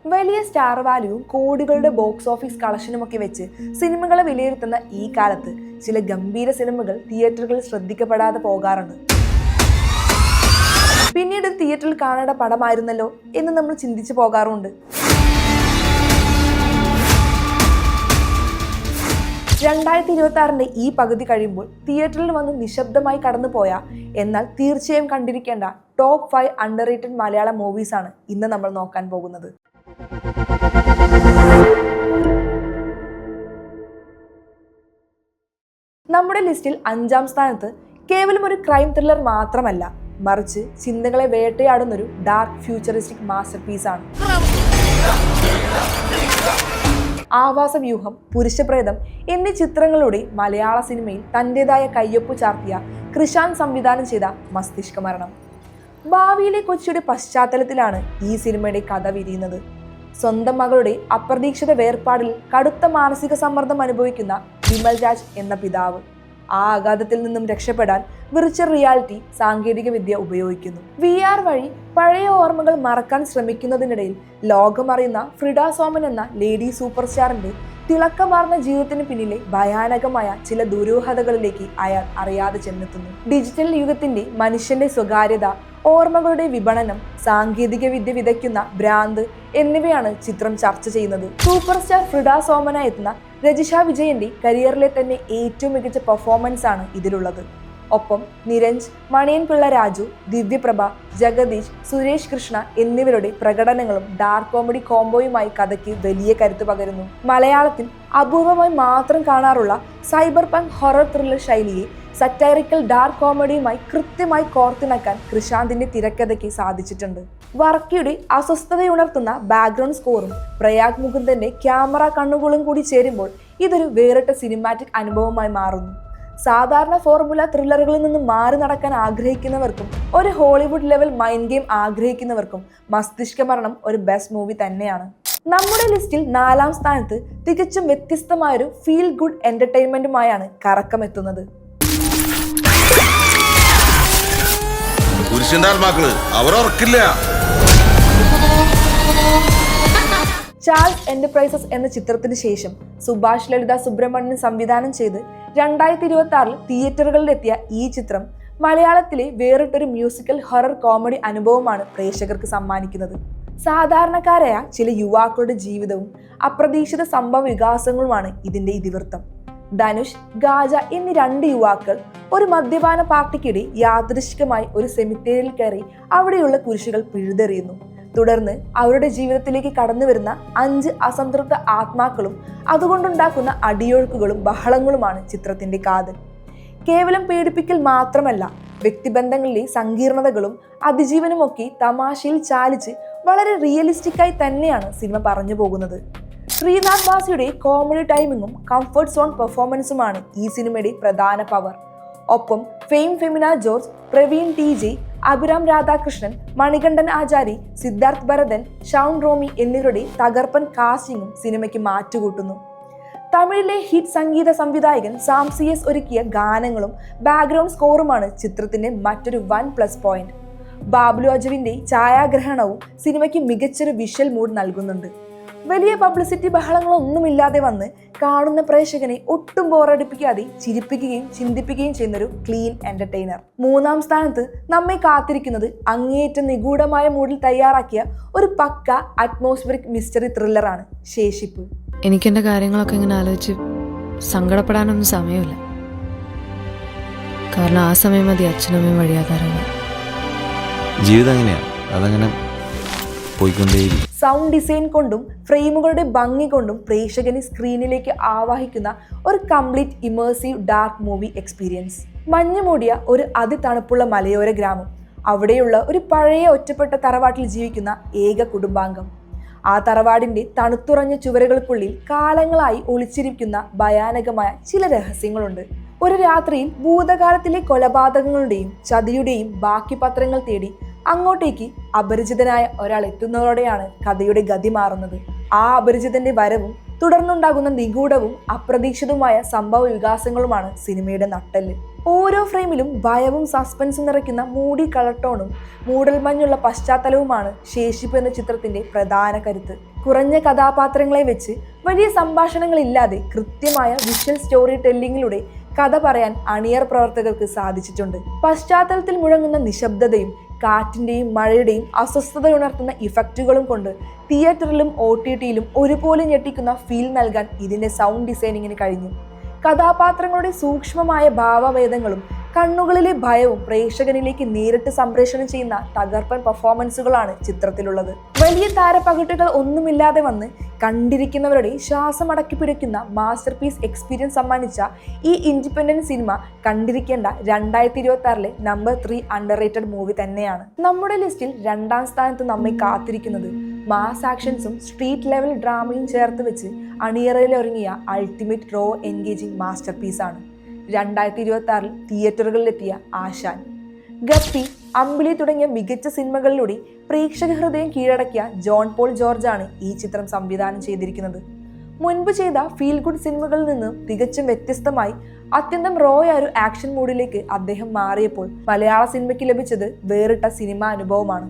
വലിയ സ്റ്റാർ വാല്യൂവും കോടികളുടെ box office കളക്ഷനുമൊക്കെ വെച്ച് സിനിമകളെ വിലയിരുത്തുന്ന ഈ കാലത്ത് ചില ഗംഭീര സിനിമകൾ തിയേറ്ററുകളിൽ ശ്രദ്ധിക്കപ്പെടാതെ പോകാറുണ്ട്. പിന്നീട് തിയേറ്ററിൽ കാണേണ്ട പടമായിരുന്നല്ലോ എന്ന് നമ്മൾ ചിന്തിച്ചു പോകാറുണ്ട്. 2026 ഈ പകുതി കഴിയുമ്പോൾ തിയേറ്ററിൽ വന്ന് നിശബ്ദമായി കടന്നുപോയ എന്നാൽ തീർച്ചയായും കണ്ടിരിക്കേണ്ട ടോപ്പ് 5 അണ്ടർ റേറ്റഡ് മലയാള മൂവീസ് ആണ് ഇന്ന് നമ്മൾ നോക്കാൻ പോകുന്നത്. നമ്മുടെ ലിസ്റ്റിൽ 5ാം സ്ഥാനത്ത് കേവലം ഒരു ക്രൈം ത്രില്ലർ മാത്രമല്ല, മറിച്ച് ചിന്തകളെ വേട്ടയാടുന്നൊരു ഡാർക്ക് ഫ്യൂച്ചറിസ്റ്റിക് മാസ്റ്റർ പീസാണ്. ആവാസവ്യൂഹം, പുരുഷപ്രേതം എന്നീ ചിത്രങ്ങളുടെ മലയാള സിനിമയിൽ തൻ്റെതായ കയ്യൊപ്പ് ചാർത്തിയ കൃഷാന്ത് സംവിധാനം ചെയ്ത മസ്തിഷ്കമരണം. ഭാവിയിലെ കൊച്ചിയുടെ പശ്ചാത്തലത്തിലാണ് ഈ സിനിമയുടെ കഥ വിരിയുന്നത്. സ്വന്തം മകളുടെ അപ്രതീക്ഷിത വേർപാടിൽ കടുത്ത മാനസിക സമ്മർദ്ദം അനുഭവിക്കുന്ന വിമൽ രാജ് എന്ന പിതാവ് ആ ആഘാതത്തിൽ നിന്നും രക്ഷപ്പെടാൻ വിർച്വൽ റിയാലിറ്റി സാങ്കേതിക വിദ്യ ഉപയോഗിക്കുന്നു. VR വഴി പഴയ ഓർമ്മകൾ മറക്കാൻ ശ്രമിക്കുന്നതിനിടയിൽ ലോകമറിയുന്ന ഫ്രിഡ സോമൻ എന്ന ലേഡി സൂപ്പർ സ്റ്റാറിന്റെ തിളക്കമാർന്ന ജീവിതത്തിന് പിന്നിലെ ഭയാനകമായ ചില ദുരൂഹതകളിലേക്ക് അയാൾ അറിയാതെ ചെന്നെത്തുന്നു. ഡിജിറ്റൽ യുഗത്തിന്റെ മനുഷ്യന്റെ സ്വകാര്യത, ഓർമ്മകളുടെ വിപണനം, സാങ്കേതിക വിദ്യ വിതയ്ക്കുന്ന ഭ്രാന്ത് എന്നിവയാണ് ചിത്രം ചർച്ച ചെയ്യുന്നത്. സൂപ്പർ സ്റ്റാർ ഫ്രിഡ സോമനായി എത്തുന്ന രജിഷ വിജയന്റെ കരിയറിലെ തന്നെ ഏറ്റവും മികച്ച പെർഫോമൻസ് ആണ് ഇതിലുള്ളത്. ഒപ്പം നിരഞ്ജ്, മണിയൻ പിള്ള രാജു, ദിവ്യപ്രഭ, ജഗദീഷ്, സുരേഷ് കൃഷ്ണ എന്നിവരുടെ പ്രകടനങ്ങളും ഡാർക്ക് കോമഡി കോംബോയുമായി കഥയ്ക്ക് വലിയ കരുത്ത് പകരുന്നു. മലയാളത്തിൽ അപൂർവമായി മാത്രം കാണാറുള്ള സൈബർ പങ്ക് ഹൊറർ ത്രില്ലർ ശൈലിയെ സറ്റൈറിക്കൽ ഡാർക്ക് കോമഡിയുമായി കൃത്യമായി കോർത്തിണക്കാൻ കൃഷാന്തിന്റെ തിരക്കഥയ്ക്ക് സാധിച്ചിട്ടുണ്ട്. വർക്കിയുടെ അസ്വസ്ഥതയുണർത്തുന്ന ബാക്ക്ഗ്രൗണ്ട് സ്കോറും പ്രയാഗ് മുകുന്ദന്റെ ക്യാമറ കണ്ണുകളും കൂടി ചേരുമ്പോൾ ഇതൊരു വേറിട്ട സിനിമാറ്റിക് അനുഭവമായി മാറുന്നു. സാധാരണ ഫോർമുല ത്രില്ലറുകളിൽ നിന്നും മാറി നടക്കാൻ ആഗ്രഹിക്കുന്നവർക്കും ഒരു ഹോളിവുഡ് ലെവൽ മൈൻഡ് ഗെയിം ആഗ്രഹിക്കുന്നവർക്കും മസ്തിഷ്കമരണം ഒരു ബെസ്റ്റ് മൂവി തന്നെയാണ്. നമ്മുടെ ലിസ്റ്റിൽ 4ാം സ്ഥാനത്ത് തികച്ചും വ്യത്യസ്തമായൊരു ഫീൽ ഗുഡ് എന്റർടൈൻമെന്റുമായാണ് കറക്കം എത്തുന്നത്. ചാൾസ് എന്റർപ്രൈസസ് എന്ന ചിത്രത്തിന് ശേഷം സുഭാഷ് ലളിത സുബ്രഹ്മണ്യൻ സംവിധാനം ചെയ്ത് 2026 തിയേറ്ററുകളിലെത്തിയ ഈ ചിത്രം മലയാളത്തിലെ വേറിട്ടൊരു മ്യൂസിക്കൽ ഹൊറർ കോമഡി അനുഭവമാണ് പ്രേക്ഷകർക്ക് സമ്മാനിക്കുന്നത്. സാധാരണക്കാരായ ചില യുവാക്കളുടെ ജീവിതവും അപ്രതീക്ഷിത സംഭവ വികാസങ്ങളുമാണ് ഇതിന്റെ ഇതിവൃത്തം. ധനുഷ്, ഗാജ എന്നീ 2 യുവാക്കൾ ഒരു മദ്യപാന പാർട്ടിക്കിടെ യാദൃശ്ചികമായി ഒരു സെമിത്തേരിയിൽ കയറി അവിടെയുള്ള കുരിശുകൾ പിഴുതെറിയുന്നു. തുടർന്ന് അവരുടെ ജീവിതത്തിലേക്ക് കടന്നു വരുന്ന 5 അസംതൃപ്ത ആത്മാക്കളും അതുകൊണ്ടുണ്ടാക്കുന്ന അടിയൊഴുക്കുകളും ബഹളങ്ങളുമാണ് ചിത്രത്തിന്റെ കാതൽ. കേവലം പേടിപ്പിക്കൽ മാത്രമല്ല, വ്യക്തിബന്ധങ്ങളിലെ സങ്കീർണതകളും അതിജീവനുമൊക്കെ തമാശയിൽ ചാലിച്ച് വളരെ റിയലിസ്റ്റിക്കായി തന്നെയാണ് സിനിമ പറഞ്ഞു പോകുന്നത്. ശ്രീനാഥ് ബാസിയുടെ കോമഡി ടൈമിങ്ങും കംഫർട്ട് സോൺ പെർഫോമൻസുമാണ് ഈ സിനിമയുടെ പ്രധാന പവർ. ഒപ്പം ഫെമിന ജോർജ്, പ്രവീൺ TJ, അഭിരാം രാധാകൃഷ്ണൻ, മണികണ്ഠൻ ആചാരി, സിദ്ധാർത്ഥ് ഭരതൻ, ഷൗൺ റോമി എന്നിവരുടെ തകർപ്പൻ കാസ്റ്റിംഗും സിനിമയ്ക്ക് മാറ്റുകൂട്ടുന്നു. തമിഴിലെ ഹിറ്റ് സംഗീത സംവിധായകൻ സാം CS ഒരുക്കിയ ഗാനങ്ങളും ബാക്ക്ഗ്രൗണ്ട് സ്കോറുമാണ് ചിത്രത്തിന്റെ മറ്റൊരു വൻ പ്ലസ് പോയിന്റ്. ബാബ്ലു അജുവിന്റെ ഛായാഗ്രഹണവും സിനിമയ്ക്ക് മികച്ചൊരു വിഷ്വൽ മൂഡ് നൽകുന്നുണ്ട്. വലിയ പബ്ലിസിറ്റി ബഹളങ്ങളൊന്നുമില്ലാതെ വന്ന് കാണുന്ന പ്രേക്ഷകനെ ഒട്ടും ബോറടിപ്പിക്കാതെ ചിരിപ്പിക്കുകയും ചിന്തിപ്പിക്കുകയും ചെയ്യുന്നൊരു ക്ലീൻ എന്റർടൈനർ. 3ാം സ്ഥാനത്ത് നമ്മെ കാത്തിരിക്കുന്നത് അങ്ങേയറ്റം നിഗൂഢമായ മൂഡിൽ തയ്യാറാക്കിയ ഒരു പക്ക അറ്റ്മോസ്ഫിയറിക് മിസ്റ്ററി ത്രില്ലറാണ് ശേഷിപ്പ്. എനിക്കെന്റെ കാര്യങ്ങളൊക്കെ ഇങ്ങനെ ആലോചിച്ച് സങ്കടപ്പെടാനൊന്നും സമയമില്ല. കാരണം ആ സമയം മതി അച്ഛനമ്മയും വഴിയാകാരാണ്. ജീവിതം അങ്ങനെയാണ്, അതങ്ങനെ പോയിക്കൊണ്ടേയിരിക്കും. സൗണ്ട് ഡിസൈൻ കൊണ്ടും ഫ്രെയിമുകളുടെ ഭംഗി കൊണ്ടും പ്രേക്ഷകനെ സ്ക്രീനിലേക്ക് ആവാഹിക്കുന്ന ഒരു complete immersive dark movie experience. മഞ്ഞു മൂടിയ ഒരു അതിതണുപ്പുള്ള മലയോര ഗ്രാമം, അവിടെയുള്ള ഒരു പഴയ ഒറ്റപ്പെട്ട തറവാട്ടിൽ ജീവിക്കുന്ന ഏക കുടുംബാംഗം. ആ തറവാടിന്റെ തണുത്തുറഞ്ഞ ചുവരുകൾക്കുള്ളിൽ കാലങ്ങളായി ഒളിച്ചിരിക്കുന്ന ഭയാനകമായ ചില രഹസ്യങ്ങളുണ്ട്. ഒരു രാത്രിയിൽ ഭൂതകാലത്തിലെ കൊലപാതകങ്ങളുടെയും ചതിയുടെയും ബാക്കി പത്രങ്ങൾ തേടി അങ്ങോട്ടേക്ക് അപരിചിതനായ ഒരാൾ എത്തുന്നതോടെയാണ് കഥയുടെ ഗതി മാറുന്നത്. ആ അപരിചിതന്റെ വരവും തുടർന്നുണ്ടാകുന്ന നിഗൂഢവും അപ്രതീക്ഷിതവുമായ സംഭവ വികാസങ്ങളുമാണ് സിനിമയുടെ നട്ടെല്ല്. ഓരോ ഫ്രെയിമിലും ഭയവും സസ്പെൻസും നിറയ്ക്കുന്ന മൂടി കളർ ടോണും മൂടൽമഞ്ഞുള്ള പശ്ചാത്തലവുമാണ് ശേഷിപ്പ് എന്ന ചിത്രത്തിന്റെ പ്രധാന കരുത്ത്. കുറഞ്ഞ കഥാപാത്രങ്ങളെ വെച്ച് വലിയ സംഭാഷണങ്ങളില്ലാതെ കൃത്യമായ വിഷ്വൽ സ്റ്റോറി ടെല്ലിങ്ങിലൂടെ കഥ പറയാൻ അണിയർ പ്രവർത്തകർക്ക് സാധിച്ചിട്ടുണ്ട്. പശ്ചാത്തലത്തിൽ മുഴങ്ങുന്ന നിശബ്ദതയും കാറ്റിന്റെയും മഴയുടെയും അസ്വസ്ഥതയുണർത്തുന്ന ഇഫക്റ്റുകളും കൊണ്ട് തിയേറ്ററിലും OTTയിലും ഒരുപോലെ ഞെട്ടിക്കുന്ന ഫീൽ നൽകാൻ ഇതിന്റെ സൗണ്ട് ഡിസൈനിങ്ങിന് കഴിഞ്ഞു. കഥാപാത്രങ്ങളുടെ സൂക്ഷ്മമായ ഭാവഭേദങ്ങളും കണ്ണുകളിലെ ഭയവും പ്രേക്ഷകനിലേക്ക് നേരിട്ട് സംപ്രേഷണം ചെയ്യുന്ന തകർപ്പൻ പെർഫോമൻസുകളാണ് ചിത്രത്തിലുള്ളത്. വലിയ താരപ്പകിട്ടുകൾ ഒന്നുമില്ലാതെ വന്ന് കണ്ടിരിക്കുന്നവരുടെ ശ്വാസമടക്കി പിടിക്കുന്ന മാസ്റ്റർ പീസ് എക്സ്പീരിയൻസ് സമ്മാനിച്ച ഈ ഇൻഡിപെൻഡന്റ് സിനിമ കണ്ടിരിക്കേണ്ട 2026 നമ്പർ 3 അണ്ടർറേറ്റഡ് മൂവി തന്നെയാണ്. നമ്മുടെ ലിസ്റ്റിൽ 2ാം സ്ഥാനത്ത് നമ്മെ കാത്തിരിക്കുന്നത് മാസ് ആക്ഷൻസും സ്ട്രീറ്റ് ലെവൽ ഡ്രാമയും ചേർത്ത് വെച്ച് അണിയറയിൽ ഒരുങ്ങിയ അൾട്ടിമേറ്റ് റോ എൻഗേജിംഗ് മാസ്റ്റർ പീസാണ് 2026 തിയേറ്ററുകളിലെത്തിയ ആശാൻ. ഗപ്പി, അമ്പിളി തുടങ്ങിയ മികച്ച സിനിമകളിലൂടെ പ്രേക്ഷക ഹൃദയം കീഴടക്കിയ ജോൺ പോൾ ജോർജാണ് ഈ ചിത്രം സംവിധാനം ചെയ്തിരിക്കുന്നത്. മുൻപ് ചെയ്ത ഫീൽ ഗുഡ് സിനിമകളിൽ നിന്ന് തികച്ചും വ്യത്യസ്തമായി അത്യന്തം റോയായ ഒരു ആക്ഷൻ മൂഡിലേക്ക് അദ്ദേഹം മാറിയപ്പോൾ മലയാള സിനിമയ്ക്ക് ലഭിച്ചത് വേറിട്ട സിനിമാ അനുഭവമാണ്.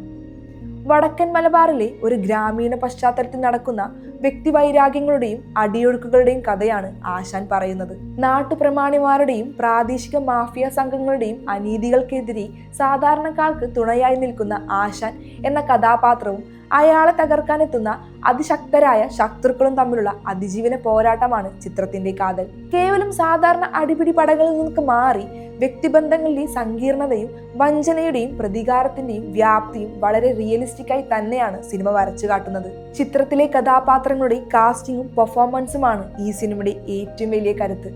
വടക്കൻ മലബാറിലെ ഒരു ഗ്രാമീണ പശ്ചാത്തലത്തിൽ നടക്കുന്ന വ്യക്തിവൈരാഗ്യങ്ങളുടെയും അടിയൊഴുക്കുകളുടെയും കഥയാണ് ആശാൻ പറയുന്നത്. നാട്ടുപ്രമാണിമാരുടെയും പ്രാദേശിക മാഫിയ സംഘങ്ങളുടെയും അനീതികൾക്കെതിരെ സാധാരണക്കാർക്ക് തുണയായി നിൽക്കുന്ന ആശാൻ എന്ന കഥാപാത്രവും അയാളെ തകർക്കാനെത്തുന്ന അതിശക്തരായ ശത്രുക്കളും തമ്മിലുള്ള അതിജീവന പോരാട്ടമാണ് ചിത്രത്തിന്റെ കാതൽ. കേവലം സാധാരണ അടിപിടി പടകളിൽ നിന്നൊക്കെ മാറി വ്യക്തിബന്ധങ്ങളുടെ സങ്കീർണതയും വഞ്ചനയുടെയും പ്രതികാരത്തിന്റെയും വ്യാപ്തിയും വളരെ റിയലിസ്റ്റിക്കായി തന്നെയാണ് സിനിമ വരച്ചു കാട്ടുന്നത്. ചിത്രത്തിലെ കഥാപാത്രങ്ങളുടെ കാസ്റ്റിംഗും പെർഫോമൻസുമാണ് ഈ സിനിമയുടെ ഏറ്റവും വലിയ കരുത്ത്.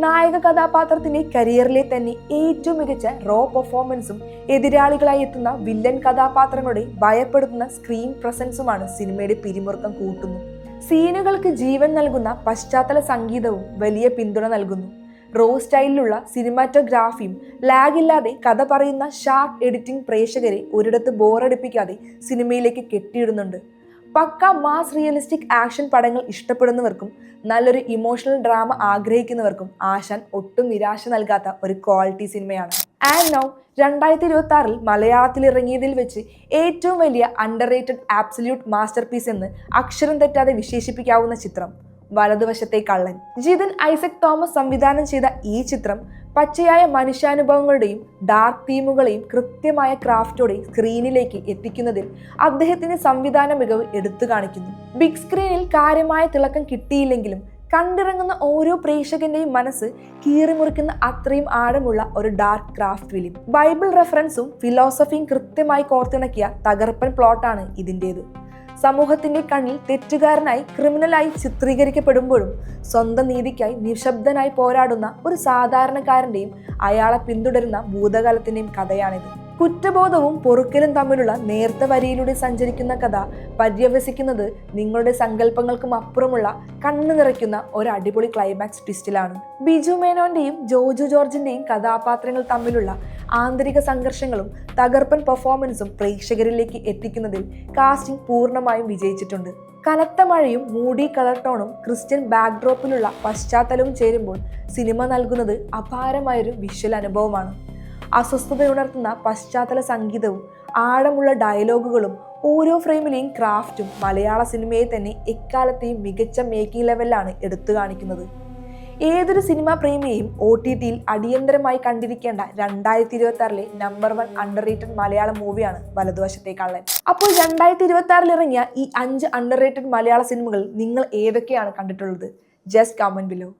നായക കഥാപാത്രത്തിന്റെ കരിയറിലെ തന്നെ ഏറ്റവും മികച്ച റോ പെർഫോമൻസും എതിരാളികളായി എത്തുന്ന വില്ലൻ കഥാപാത്രങ്ങളുടെ ഭയപ്പെടുത്തുന്ന സ്ക്രീൻ പ്രസൻസുമാണ് സിനിമയുടെ പിരിമുറുക്കം കൂട്ടുന്നു. സീനുകൾക്ക് ജീവൻ നൽകുന്ന പശ്ചാത്തല സംഗീതവും വലിയ പിന്തുണ നൽകുന്നു. റോ സ്റ്റൈലിലുള്ള സിനിമാറ്റോഗ്രാഫിയും ലാഗില്ലാതെ കഥ പറയുന്ന ഷാർപ്പ് എഡിറ്റിംഗ് പ്രേക്ഷകരെ ഒരിടത്ത് ബോറടിപ്പിക്കാതെ സിനിമയിലേക്ക് കെട്ടിയിടുന്നുണ്ട്. പക്ക മാസ് റിയലിസ്റ്റിക് ആക്ഷൻ പടങ്ങൾ ഇഷ്ടപ്പെടുന്നവർക്കും നല്ലൊരു ഇമോഷണൽ ഡ്രാമ ആഗ്രഹിക്കുന്നവർക്കും ആശാൻ ഒട്ടും നിരാശ നൽകാത്ത ഒരു ക്വാളിറ്റി സിനിമയാണ്. ആൻഡ് നൗ 2026 മലയാളത്തിൽ ഇറങ്ങിയതിൽ വെച്ച് ഏറ്റവും വലിയ അണ്ടർറേറ്റഡ് ആബ്സല്യൂട്ട് മാസ്റ്റർ പീസ് എന്ന് അക്ഷരം തെറ്റാതെ വിശേഷിപ്പിക്കാവുന്ന ചിത്രം വലതുവശത്തെ കള്ളൻ. ജിതിൻ ഐസക് തോമസ് സംവിധാനം ചെയ്ത ഈ ചിത്രം പച്ചയായ മനുഷ്യാനുഭവങ്ങളുടെയും ഡാർക്ക് തീമുകളെയും കൃത്യമായ ക്രാഫ്റ്റോടെ സ്ക്രീനിലേക്ക് എത്തിക്കുന്നതിൽ അദ്ദേഹത്തിന്റെ സംവിധാന മികവ് എടുത്തു കാണിക്കുന്നു. ബിഗ് സ്ക്രീനിൽ കാര്യമായ തിളക്കം കിട്ടിയില്ലെങ്കിലും കണ്ടിറങ്ങുന്ന ഓരോ പ്രേക്ഷകന്റെയും മനസ്സ് കീറിമുറിക്കുന്ന അത്രയും ആഴമുള്ള ഒരു ഡാർക്ക് ക്രാഫ്റ്റ് ഫിലിം. ബൈബിൾ റെഫറൻസും ഫിലോസഫിയും കൃത്യമായി കോർത്തിണക്കിയ തകർപ്പൻ പ്ലോട്ടാണ് ഇതിൻ്റേത്. സമൂഹത്തിന്റെ കണ്ണിൽ തെറ്റുകാരനായി ക്രിമിനലായി ചിത്രീകരിക്കപ്പെടുമ്പോഴും സ്വന്തം നീതിക്കായി നിശബ്ദനായി പോരാടുന്ന ഒരു സാധാരണക്കാരന്റെയും അയാളെ പിന്തുടരുന്ന ഭൂതകാലത്തിന്റെയും കഥയാണിത്. കുറ്റബോധവും പൊറുക്കലും തമ്മിലുള്ള നേർത്ത വരിയിലൂടെ സഞ്ചരിക്കുന്ന കഥ പര്യവസിക്കുന്നത് നിങ്ങളുടെ സങ്കല്പങ്ങൾക്കും അപ്പുറമുള്ള കണ്ണു നിറയ്ക്കുന്ന ഒരു അടിപൊളി ക്ലൈമാക്സ് ട്വിസ്റ്റിലാണ്. ബിജു മേനോന്റെയും ജോജു ജോർജിന്റെയും കഥാപാത്രങ്ങൾ തമ്മിലുള്ള ആന്തരിക സംഘർഷങ്ങളും തകർപ്പൻ പെർഫോമൻസും പ്രേക്ഷകരിലേക്ക് എത്തിക്കുന്നതിൽ കാസ്റ്റിംഗ് പൂർണ്ണമായും വിജയിച്ചിട്ടുണ്ട്. കനത്ത മഴയും മൂഡി കളർ ടോണും ക്രിസ്ത്യൻ ബാക്ക്ഡ്രോപ്പിലുള്ള പശ്ചാത്തലവും ചേരുമ്പോൾ സിനിമ നൽകുന്നത് അപാരമായൊരു വിഷ്വൽ അനുഭവമാണ്. അസ്വസ്ഥതയുണർത്തുന്ന പശ്ചാത്തല സംഗീതവും ആഴമുള്ള ഡയലോഗുകളും ഓരോ ഫ്രെയിമിലെയും ക്രാഫ്റ്റും മലയാള സിനിമയെ തന്നെ എക്കാലത്തെയും മികച്ച മേക്കിംഗ് ലെവലിലാണ് എടുത്തു കാണിക്കുന്നത്. ഏതൊരു സിനിമാ പ്രേമിയെയും OTTയിൽ അടിയന്തരമായി കണ്ടിരിക്കേണ്ട 2026 നമ്പർ 1 അണ്ടർറേറ്റഡ് മലയാള മൂവിയാണ് വലതുവശത്തെ കള്ളൻ. അപ്പോൾ 2026 ഇറങ്ങിയ ഈ 5 അണ്ടർറേറ്റഡ് മലയാള സിനിമകൾ നിങ്ങൾ ഏതൊക്കെയാണ് കണ്ടിട്ടുള്ളത്? Just comment below.